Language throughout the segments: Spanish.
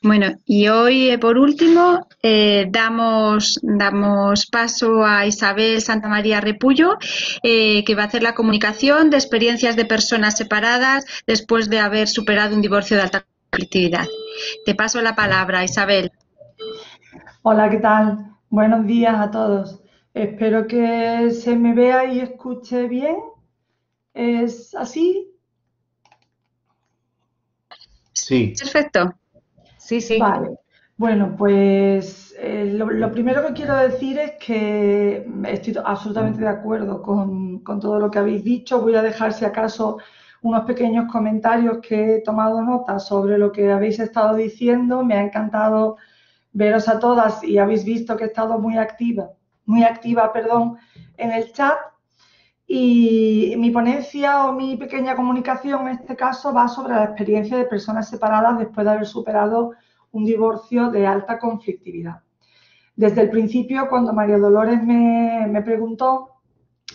Bueno, y hoy, por último, damos paso a Isabel Santamaría Repullo, que va a hacer la comunicación de experiencias de personas separadas después de haber superado un divorcio de alta conflictividad. Te paso la palabra, Isabel. Hola, ¿qué tal? Buenos días a todos. Espero que se me vea y escuche bien. ¿Es así? Sí, Perfecto. Sí, sí. Vale. Bueno, pues lo primero que quiero decir es que estoy absolutamente de acuerdo con todo lo que habéis dicho. Voy a dejar, si acaso, unos pequeños comentarios que he tomado nota sobre lo que habéis estado diciendo. Me ha encantado veros a todas y habéis visto que he estado muy activa, perdón, en el chat. Y mi ponencia o mi pequeña comunicación en este caso va sobre la experiencia de personas separadas después de haber superado un divorcio de alta conflictividad. Desde el principio, cuando María Dolores me preguntó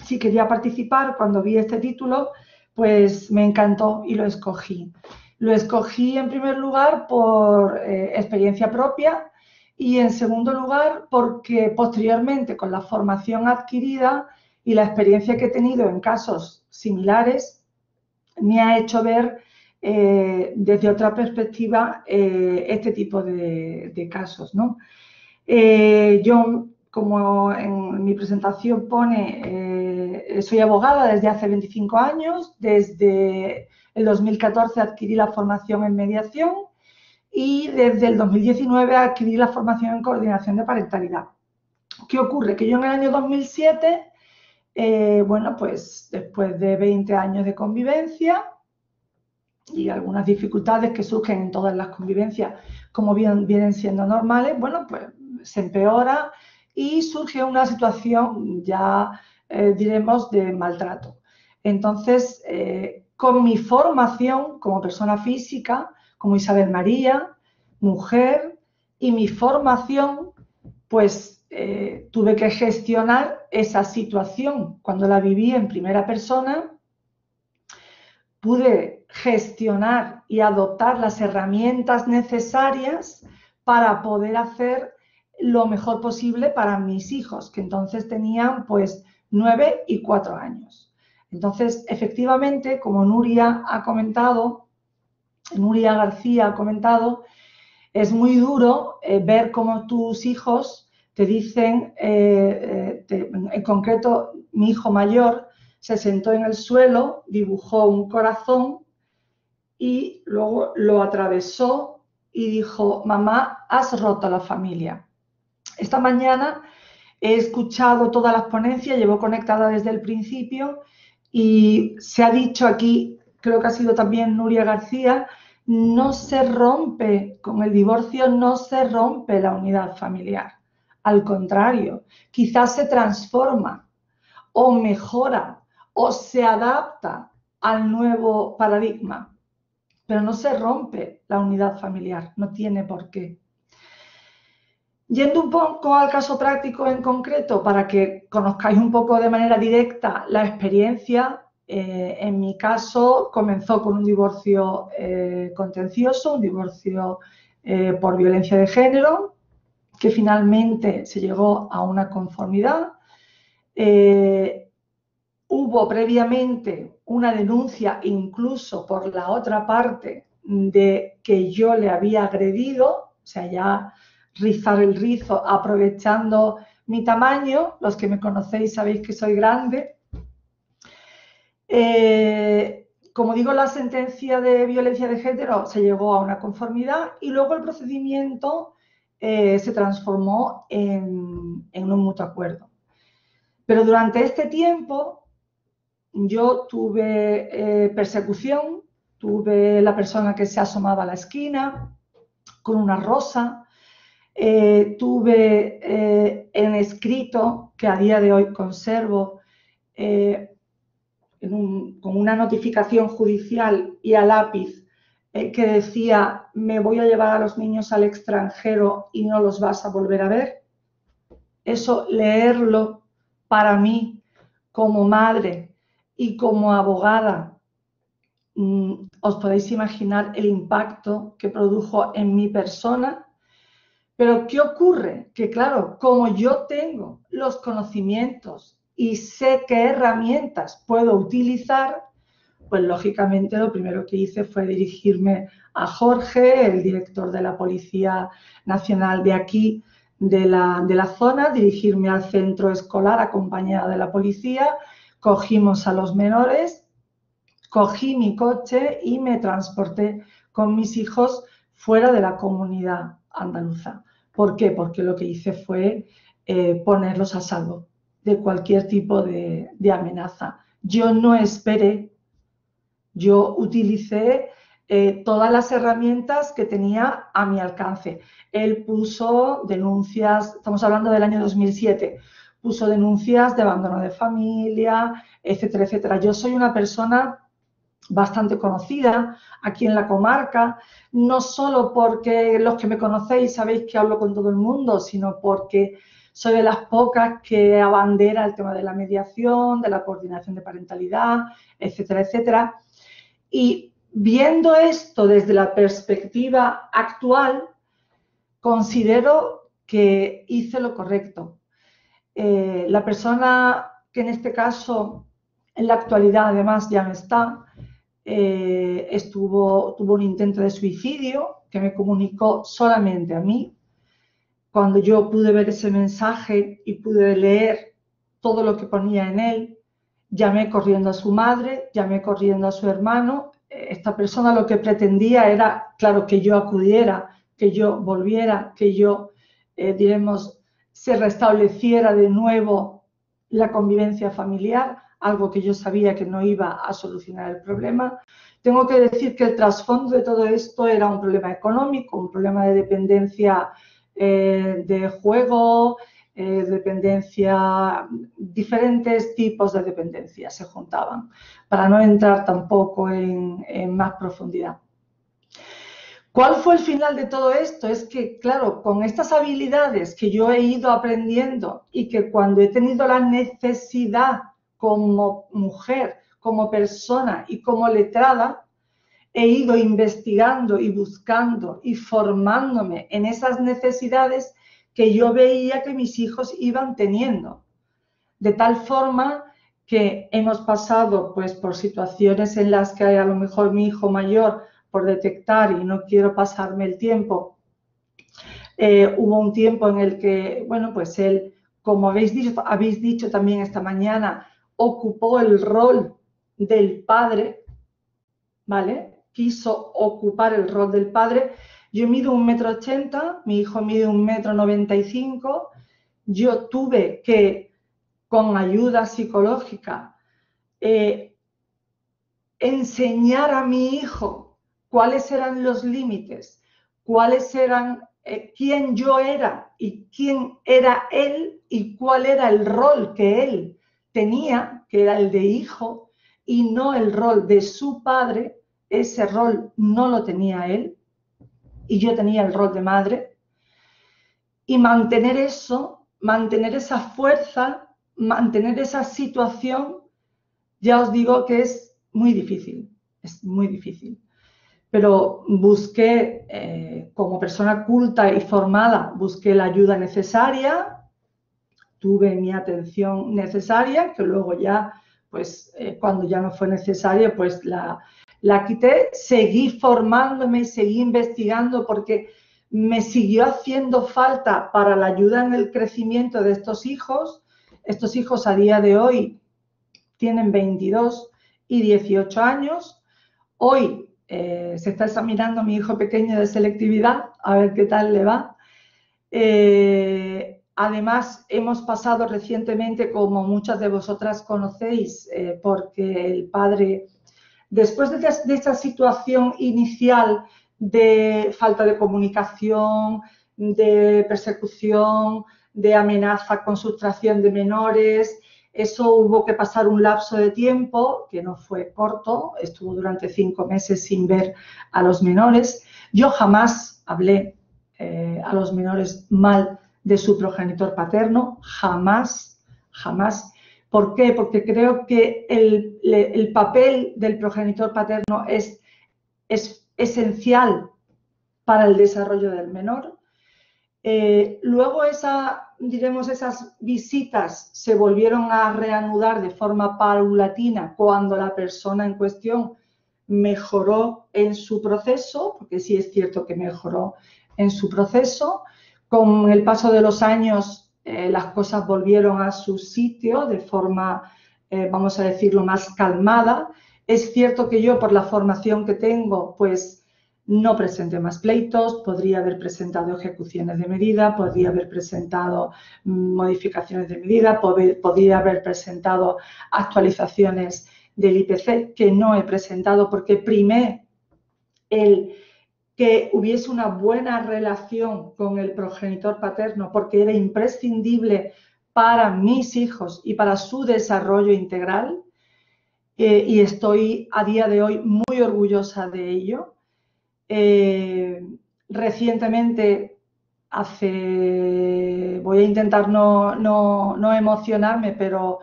si quería participar, cuando vi este título, pues me encantó y lo escogí. Lo escogí en primer lugar por experiencia propia y en segundo lugar porque posteriormente con la formación adquirida y la experiencia que he tenido en casos similares me ha hecho ver desde otra perspectiva este tipo de casos, ¿no? Yo, como en mi presentación pone, soy abogada desde hace 25 años, desde el 2014 adquirí la formación en mediación y desde el 2019 adquirí la formación en coordinación de parentalidad. ¿Qué ocurre? Que yo en el año 2007, bueno, pues después de 20 años de convivencia y algunas dificultades que surgen en todas las convivencias, como vienen siendo normales, bueno, pues se empeora y surge una situación ya, diremos, de maltrato. Entonces, con mi formación como persona física, como Isabel María, mujer, y mi formación, pues tuve que gestionar esa situación. Cuando la viví en primera persona, pude gestionar y adoptar las herramientas necesarias para poder hacer lo mejor posible para mis hijos, que entonces tenían pues 9 y 4 años. Entonces, efectivamente, como Nuria García ha comentado, es muy duro ver cómo tus hijos te dicen, en concreto mi hijo mayor se sentó en el suelo, dibujó un corazón y luego lo atravesó y dijo: mamá, has roto la familia. Esta mañana he escuchado todas las ponencias, llevo conectada desde el principio y se ha dicho aquí, creo que ha sido también Nuria García, no se rompe, con el divorcio no se rompe la unidad familiar. Al contrario, quizás se transforma o mejora o se adapta al nuevo paradigma, pero no se rompe la unidad familiar, no tiene por qué. Yendo un poco al caso práctico en concreto, para que conozcáis un poco de manera directa la experiencia, en mi caso comenzó con un divorcio contencioso, un divorcio por violencia de género, que finalmente se llegó a una conformidad. Hubo previamente una denuncia incluso por la otra parte de que yo le había agredido, o sea, ya rizar el rizo aprovechando mi tamaño. Los que me conocéis sabéis que soy grande. Como digo, la sentencia de violencia de género se llegó a una conformidad y luego el procedimiento se transformó en un mutuo acuerdo. Pero durante este tiempo yo tuve persecución, tuve la persona que se asomaba a la esquina con una rosa, tuve en escrito, que a día de hoy conservo, con una notificación judicial y a lápiz, que decía: me voy a llevar a los niños al extranjero y no los vas a volver a ver. Eso, leerlo, para mí, como madre y como abogada, os podéis imaginar el impacto que produjo en mi persona. Pero ¿qué ocurre? Que claro, como yo tengo los conocimientos y sé qué herramientas puedo utilizar, pues lógicamente lo primero que hice fue dirigirme a Jorge, el director de la Policía Nacional de aquí, de la zona, dirigirme al centro escolar acompañada de la policía, cogimos a los menores, cogí mi coche y me transporté con mis hijos fuera de la comunidad andaluza. ¿Por qué? Porque lo que hice fue ponerlos a salvo de cualquier tipo de amenaza. Yo no esperé, yo utilicé todas las herramientas que tenía a mi alcance. Él puso denuncias, estamos hablando del año 2007, puso denuncias de abandono de familia, etcétera, etcétera. Yo soy una persona bastante conocida aquí en la comarca, no solo porque los que me conocéis sabéis que hablo con todo el mundo, sino porque soy de las pocas que abandera el tema de la mediación, de la coordinación de parentalidad, etcétera, etcétera. Y viendo esto desde la perspectiva actual, considero que hice lo correcto. La persona que en este caso, en la actualidad además ya no está, tuvo un intento de suicidio que me comunicó solamente a mí. Cuando yo pude ver ese mensaje y pude leer todo lo que ponía en él, llamé corriendo a su madre, llamé corriendo a su hermano. Esta persona lo que pretendía era, claro, que yo acudiera, que yo volviera, que yo, diremos, se restableciera de nuevo la convivencia familiar, algo que yo sabía que no iba a solucionar el problema. Tengo que decir que el trasfondo de todo esto era un problema económico, un problema de dependencia de juego, dependencia, diferentes tipos de dependencia se juntaban, para no entrar tampoco en más profundidad. ¿Cuál fue el final de todo esto? Es que, claro, con estas habilidades que yo he ido aprendiendo y que cuando he tenido la necesidad como mujer, como persona y como letrada, he ido investigando y buscando y formándome en esas necesidades que yo veía que mis hijos iban teniendo. De tal forma que hemos pasado pues, por situaciones en las que a lo mejor mi hijo mayor, por detectar, y no quiero pasarme el tiempo, hubo un tiempo en el que, bueno, pues él, como habéis dicho también esta mañana, ocupó el rol del padre, ¿vale? Quiso ocupar el rol del padre. Yo mido 1,80 m, mi hijo mide 1,95 m. Yo tuve que, con ayuda psicológica, enseñar a mi hijo cuáles eran los límites, cuáles eran, quién yo era y quién era él y cuál era el rol que él tenía, que era el de hijo y no el rol de su padre. Ese rol no lo tenía él y yo tenía el rol de madre. Y mantener eso, mantener esa fuerza, mantener esa situación, ya os digo que es muy difícil, es muy difícil. Pero busqué, como persona culta y formada, busqué la ayuda necesaria, tuve mi atención necesaria, que luego ya, pues cuando ya no fue necesaria, pues la quité. Seguí formándome, seguí investigando porque me siguió haciendo falta para la ayuda en el crecimiento de estos hijos. Estos hijos a día de hoy tienen 22 y 18 años. Hoy se está examinando mi hijo pequeño de selectividad, a ver qué tal le va. Además, hemos pasado recientemente, como muchas de vosotras conocéis, porque el padre, después de esta situación inicial de falta de comunicación, de persecución, de amenaza con sustracción de menores, eso hubo que pasar un lapso de tiempo que no fue corto, estuvo durante 5 meses sin ver a los menores. Yo jamás hablé a los menores mal de su progenitor paterno, jamás, jamás, ¿Por qué? Porque creo que el papel del progenitor paterno es esencial para el desarrollo del menor. Luego esas visitas se volvieron a reanudar de forma paulatina cuando la persona en cuestión mejoró en su proceso, porque sí es cierto que mejoró en su proceso. Con el paso de los años las cosas volvieron a su sitio de forma, vamos a decirlo, más calmada. Es cierto que yo, por la formación que tengo, pues no presenté más pleitos, podría haber presentado ejecuciones de medida, podría haber presentado modificaciones de medida, podría haber presentado actualizaciones del IPC, que no he presentado porque primé el que hubiese una buena relación con el progenitor paterno, porque era imprescindible para mis hijos y para su desarrollo integral, y estoy a día de hoy muy orgullosa de ello. Recientemente, voy a intentar no emocionarme, pero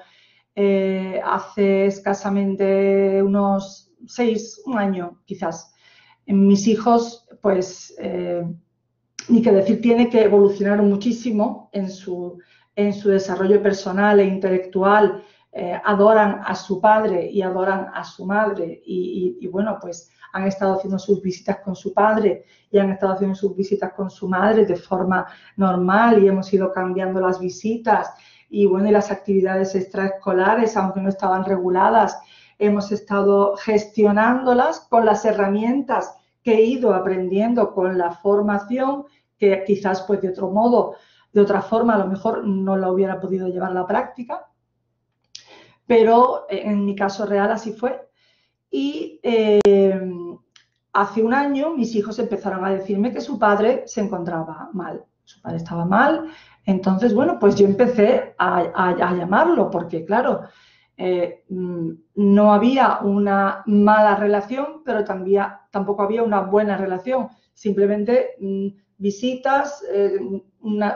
hace escasamente un año quizás, mis hijos, pues, ni que decir, tiene que evolucionar muchísimo en su desarrollo personal e intelectual. Adoran a su padre y adoran a su madre y bueno, pues han estado haciendo sus visitas con su padre y han estado haciendo sus visitas con su madre de forma normal y hemos ido cambiando las visitas y bueno, y las actividades extraescolares, aunque no estaban reguladas, hemos estado gestionándolas con las herramientas que he ido aprendiendo con la formación, que quizás pues de otro modo, de otra forma, a lo mejor no la hubiera podido llevar a la práctica, pero en mi caso real así fue. Y hace un año mis hijos empezaron a decirme que su padre se encontraba mal, su padre estaba mal. Entonces, bueno, pues yo empecé a llamarlo porque, claro, no había una mala relación, pero tampoco había una buena relación. Simplemente visitas,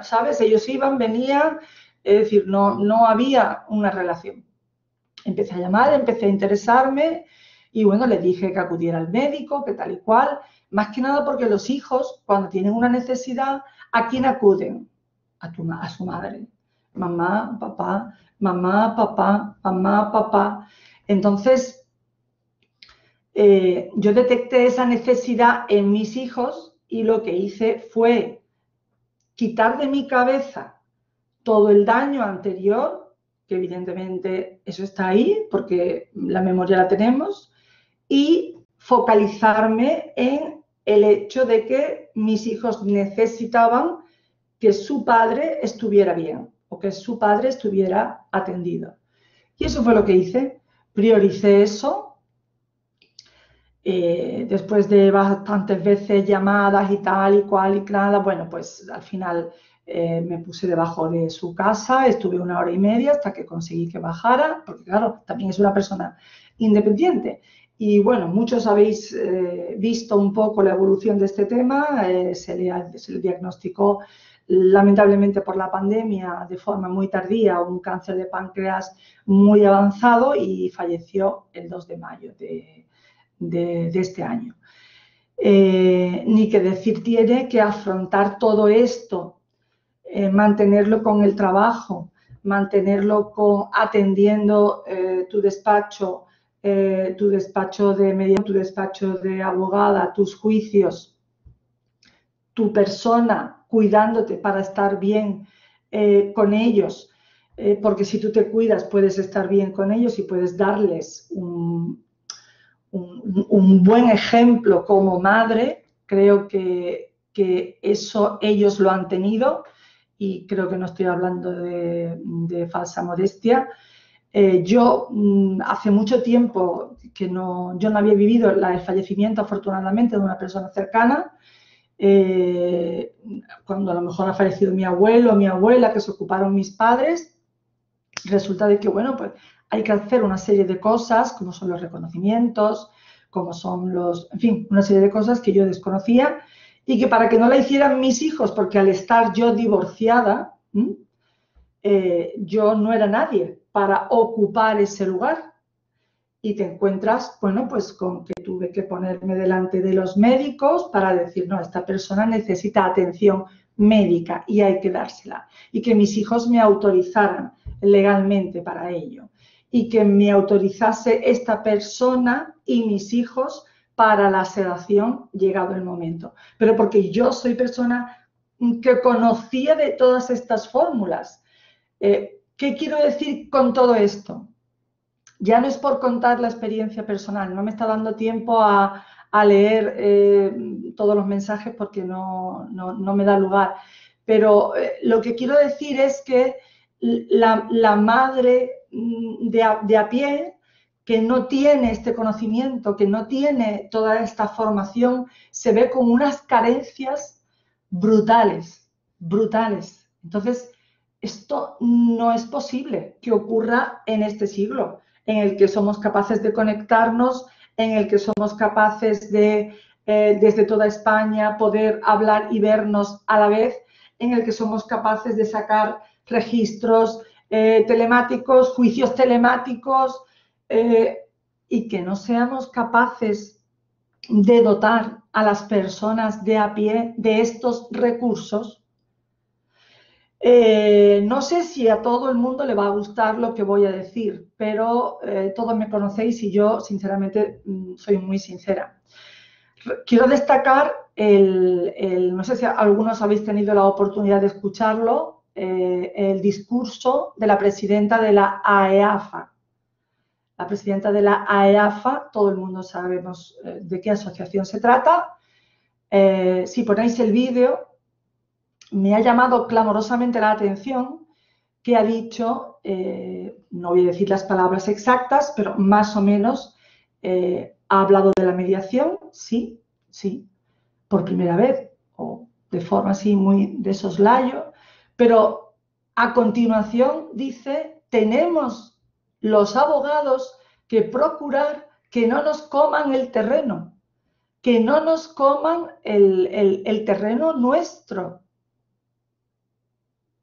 ¿sabes? Ellos iban, venían, es decir, no había una relación. Empecé a llamar, empecé a interesarme y, bueno, le dije que acudiera al médico, que tal y cual. Más que nada porque los hijos, cuando tienen una necesidad, ¿a quién acuden? A su madre. Mamá, papá, mamá, papá, mamá, papá. Entonces, yo detecté esa necesidad en mis hijos y lo que hice fue quitar de mi cabeza todo el daño anterior, que evidentemente eso está ahí porque la memoria la tenemos, y focalizarme en el hecho de que mis hijos necesitaban que su padre estuviera bien o que su padre estuviera atendido. Y eso fue lo que hice. Prioricé eso. Después de bastantes veces llamadas y tal y cual y nada, bueno, pues al final me puse debajo de su casa, estuve 1 hora y media hasta que conseguí que bajara, porque claro, también es una persona independiente. Y bueno, muchos habéis visto un poco la evolución de este tema, se le diagnosticó lamentablemente por la pandemia de forma muy tardía un cáncer de páncreas muy avanzado y falleció el 2 de mayo de este año. Ni que decir tiene que afrontar todo esto, mantenerlo con el trabajo, mantenerlo atendiendo tu despacho de mediano, tu despacho de abogada, tus juicios, tu persona, cuidándote para estar bien con ellos, porque si tú te cuidas puedes estar bien con ellos y puedes darles un buen ejemplo como madre. Creo que eso ellos lo han tenido y creo que no estoy hablando de falsa modestia. Yo hace mucho tiempo que yo no había vivido el fallecimiento, afortunadamente, de una persona cercana. Cuando a lo mejor ha fallecido mi abuelo o mi abuela, que se ocuparon mis padres, resulta de que, bueno, pues hay que hacer una serie de cosas, como son los reconocimientos, como son en fin, una serie de cosas que yo desconocía y que para que no la hicieran mis hijos, porque al estar yo divorciada, yo no era nadie para ocupar ese lugar. Y te encuentras, bueno, pues con que tuve que ponerme delante de los médicos para decir, no, esta persona necesita atención médica y hay que dársela. Y que mis hijos me autorizaran legalmente para ello. Y que me autorizase esta persona y mis hijos para la sedación llegado el momento. Pero porque yo soy persona que conocía de todas estas fórmulas. ¿Qué quiero decir con todo esto? Ya no es por contar la experiencia personal, no me está dando tiempo a leer todos los mensajes porque no me da lugar. Pero lo que quiero decir es que la madre de a pie, que no tiene este conocimiento, que no tiene toda esta formación, se ve con unas carencias brutales, brutales. Entonces, esto no es posible que ocurra en este siglo, en el que somos capaces de conectarnos, en el que somos capaces de, desde toda España, poder hablar y vernos a la vez, en el que somos capaces de sacar registros telemáticos, juicios telemáticos, y que no seamos capaces de dotar a las personas de a pie de estos recursos. No sé si a todo el mundo le va a gustar lo que voy a decir, pero todos me conocéis y yo, sinceramente, soy muy sincera. Quiero destacar no sé si algunos habéis tenido la oportunidad de escucharlo, el discurso de la presidenta de la AEAFA. La presidenta de la AEAFA, todo el mundo sabemos de qué asociación se trata. Si ponéis el vídeo, me ha llamado clamorosamente la atención que ha dicho, no voy a decir las palabras exactas, pero más o menos ha hablado de la mediación, sí, por primera vez, o de forma así muy de soslayo, pero a continuación dice, tenemos los abogados que procurar que no nos coman el terreno, que no nos coman el terreno nuestro.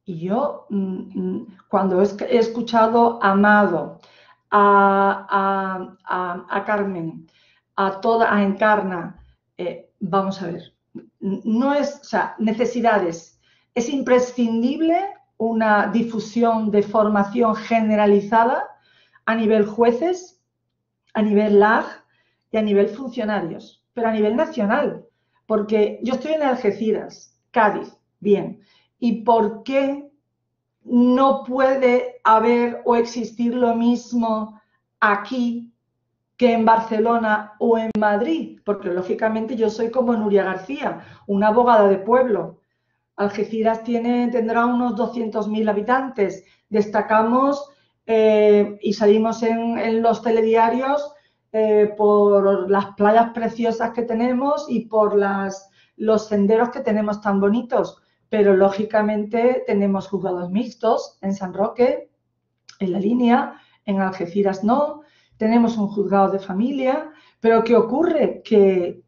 Y yo, cuando he escuchado a Amado, a Carmen, a Encarna, vamos a ver, no es, o sea, necesidades. Es imprescindible una difusión de formación generalizada a nivel jueces, a nivel LAG y a nivel funcionarios, pero a nivel nacional, porque yo estoy en Algeciras, Cádiz, bien. ¿Y por qué no puede haber o existir lo mismo aquí que en Barcelona o en Madrid? Porque lógicamente yo soy como Nuria García, una abogada de pueblo. Algeciras tendrá unos 200.000 habitantes. Destacamos y salimos en los telediarios por las playas preciosas que tenemos y por los senderos que tenemos tan bonitos. Pero lógicamente tenemos juzgados mixtos en San Roque, en La Línea, en Algeciras no, tenemos un juzgado de familia, pero ¿qué ocurre? Que,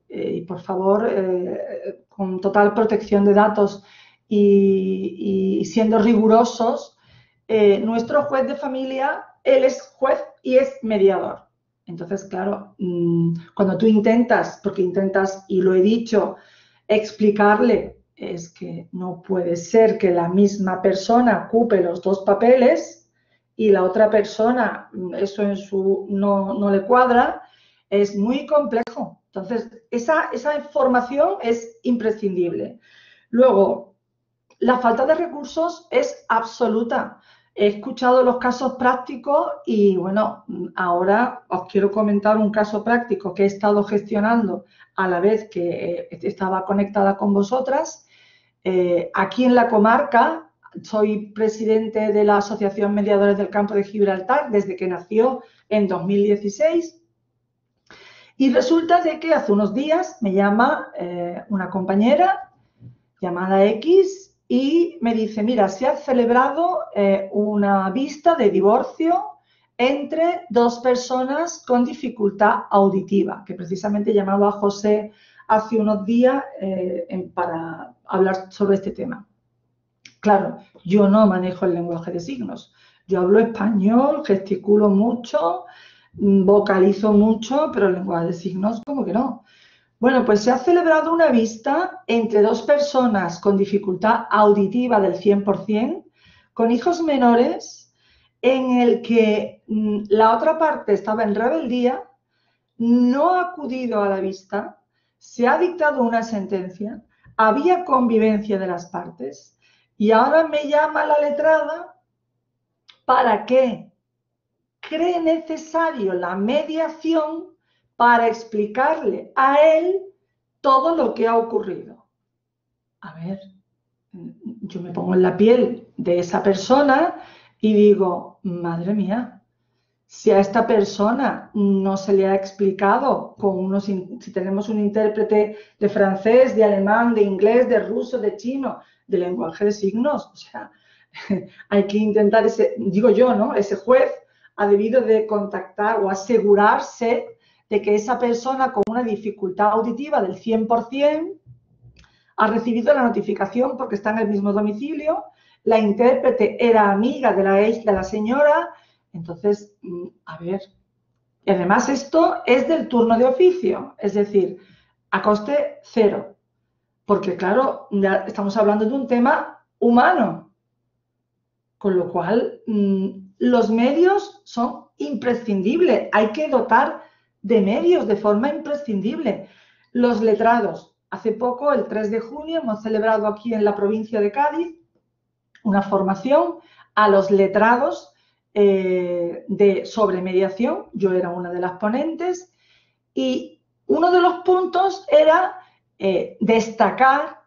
por favor, con total protección de datos y siendo rigurosos, nuestro juez de familia, él es juez y es mediador. Entonces, claro, cuando tú intentas, porque intentas, y lo he dicho, explicarle, es que no puede ser que la misma persona ocupe los dos papeles y la otra persona eso no le cuadra, es muy complejo. Entonces, esa información es imprescindible. Luego, la falta de recursos es absoluta. He escuchado los casos prácticos y, bueno, ahora os quiero comentar un caso práctico que he estado gestionando a la vez que estaba conectada con vosotras. Aquí en la comarca soy presidente de la Asociación Mediadores del Campo de Gibraltar desde que nació en 2016 y resulta de que hace unos días me llama una compañera llamada X y me dice, mira, se ha celebrado una vista de divorcio entre dos personas con dificultad auditiva, que precisamente he llamado a José hace unos días para hablar sobre este tema. Claro, yo no manejo el lenguaje de signos. Yo hablo español, gesticulo mucho, vocalizo mucho, pero el lenguaje de signos como que no. Bueno, pues se ha celebrado una vista entre dos personas con dificultad auditiva del 100%, con hijos menores, en el que la otra parte estaba en rebeldía, no ha acudido a la vista, se ha dictado una sentencia, había convivencia de las partes y ahora me llama la letrada para que cree necesario la mediación para explicarle a él todo lo que ha ocurrido. A ver, yo me pongo en la piel de esa persona y digo, madre mía, si a esta persona no se le ha explicado si tenemos un intérprete de francés, de alemán, de inglés, de ruso, de chino, de lenguaje de signos, o sea, hay que intentar digo yo, ¿no? Ese juez ha debido de contactar o asegurarse de que esa persona con una dificultad auditiva del 100% ha recibido la notificación porque está en el mismo domicilio, la intérprete era amiga de la señora. Entonces, a ver, y además esto es del turno de oficio, es decir, a coste cero, porque claro, ya estamos hablando de un tema humano, con lo cual los medios son imprescindibles, hay que dotar de medios de forma imprescindible. Los letrados, hace poco, el 3 de junio, hemos celebrado aquí en la provincia de Cádiz una formación a los letrados sobre mediación. Yo era una de las ponentes y uno de los puntos era destacar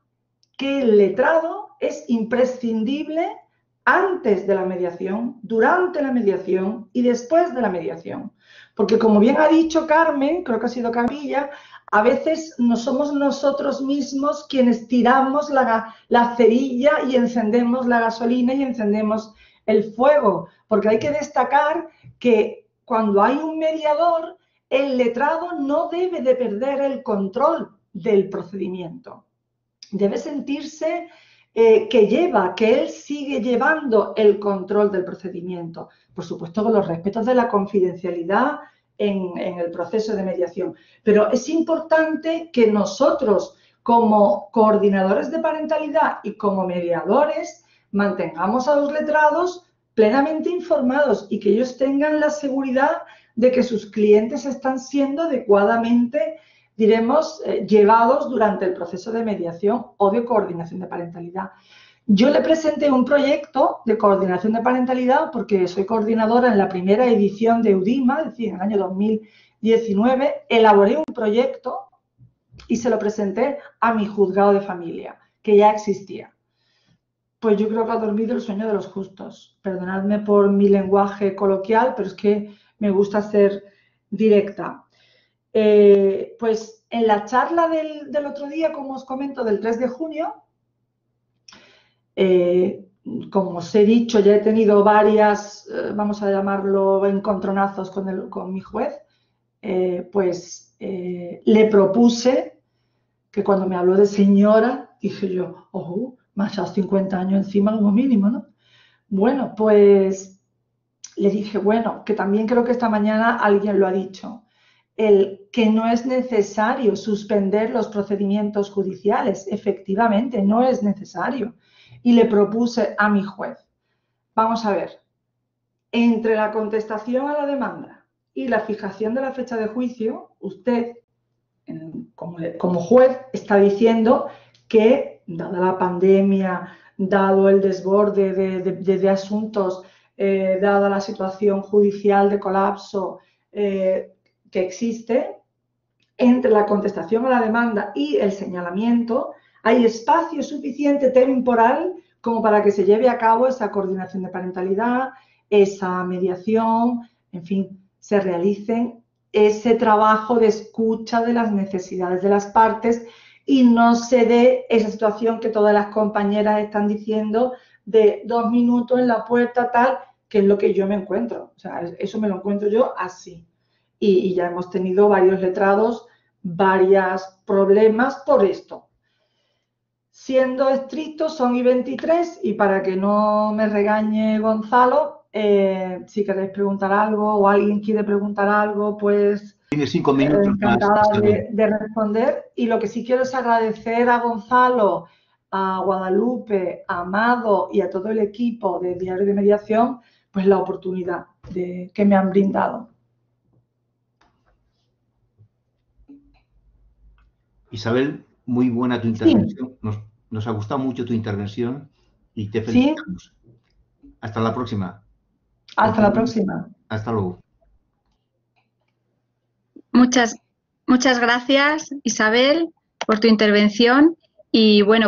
que el letrado es imprescindible antes de la mediación, durante la mediación y después de la mediación. Porque como bien ha dicho Carmen, creo que ha sido Camilla, a veces no somos nosotros mismos quienes tiramos la cerilla y encendemos la gasolina y encendemos el fuego, porque hay que destacar que cuando hay un mediador, el letrado no debe de perder el control del procedimiento. Debe sentirse que él sigue llevando el control del procedimiento. Por supuesto, con los respetos de la confidencialidad en el proceso de mediación. Pero es importante que nosotros, como coordinadores de parentalidad y como mediadores, mantengamos a los letrados plenamente informados y que ellos tengan la seguridad de que sus clientes están siendo adecuadamente, diremos, llevados durante el proceso de mediación o de coordinación de parentalidad. Yo le presenté un proyecto de coordinación de parentalidad porque soy coordinadora en la primera edición de UDIMA, es decir, en el año 2019, elaboré un proyecto y se lo presenté a mi juzgado de familia, que ya existía. Pues yo creo que ha dormido el sueño de los justos. Perdonadme por mi lenguaje coloquial, pero es que me gusta ser directa. Pues en la charla del otro día, como os comento, del 3 de junio, como os he dicho, ya he tenido varias, vamos a llamarlo, encontronazos con mi juez, le propuse que cuando me habló de señora, dije yo, me ha echado 50 años encima como mínimo, ¿no? Bueno, pues le dije, bueno, que también creo que esta mañana alguien lo ha dicho, que no es necesario suspender los procedimientos judiciales. Efectivamente, no es necesario. Y le propuse a mi juez, vamos a ver, entre la contestación a la demanda y la fijación de la fecha de juicio, usted, como juez, está diciendo que, dada la pandemia, dado el desborde de asuntos, dada la situación judicial de colapso que existe, entre la contestación a la demanda y el señalamiento, hay espacio suficiente temporal como para que se lleve a cabo esa coordinación de parentalidad, esa mediación, en fin, se realicen ese trabajo de escucha de las necesidades de las partes y no se dé esa situación que todas las compañeras están diciendo de 2 minutos en la puerta tal, que es lo que yo me encuentro. O sea, eso me lo encuentro yo así. Y ya hemos tenido varios letrados, varios problemas por esto. siendo estrictos, son y 23, y para que no me regañe Gonzalo, si queréis preguntar algo o alguien quiere preguntar algo, pues Tienes 5 minutos más, encantada Isabel. de responder. Y lo que sí quiero es agradecer a Gonzalo, a Guadalupe, a Amado y a todo el equipo de Diario de Mediación, pues la oportunidad que me han brindado. Isabel, muy buena tu intervención. Nos ha gustado mucho tu intervención y te felicitamos. Hasta la próxima. Hasta la próxima. Hasta luego. Muchas gracias, Isabel, por tu intervención y bueno.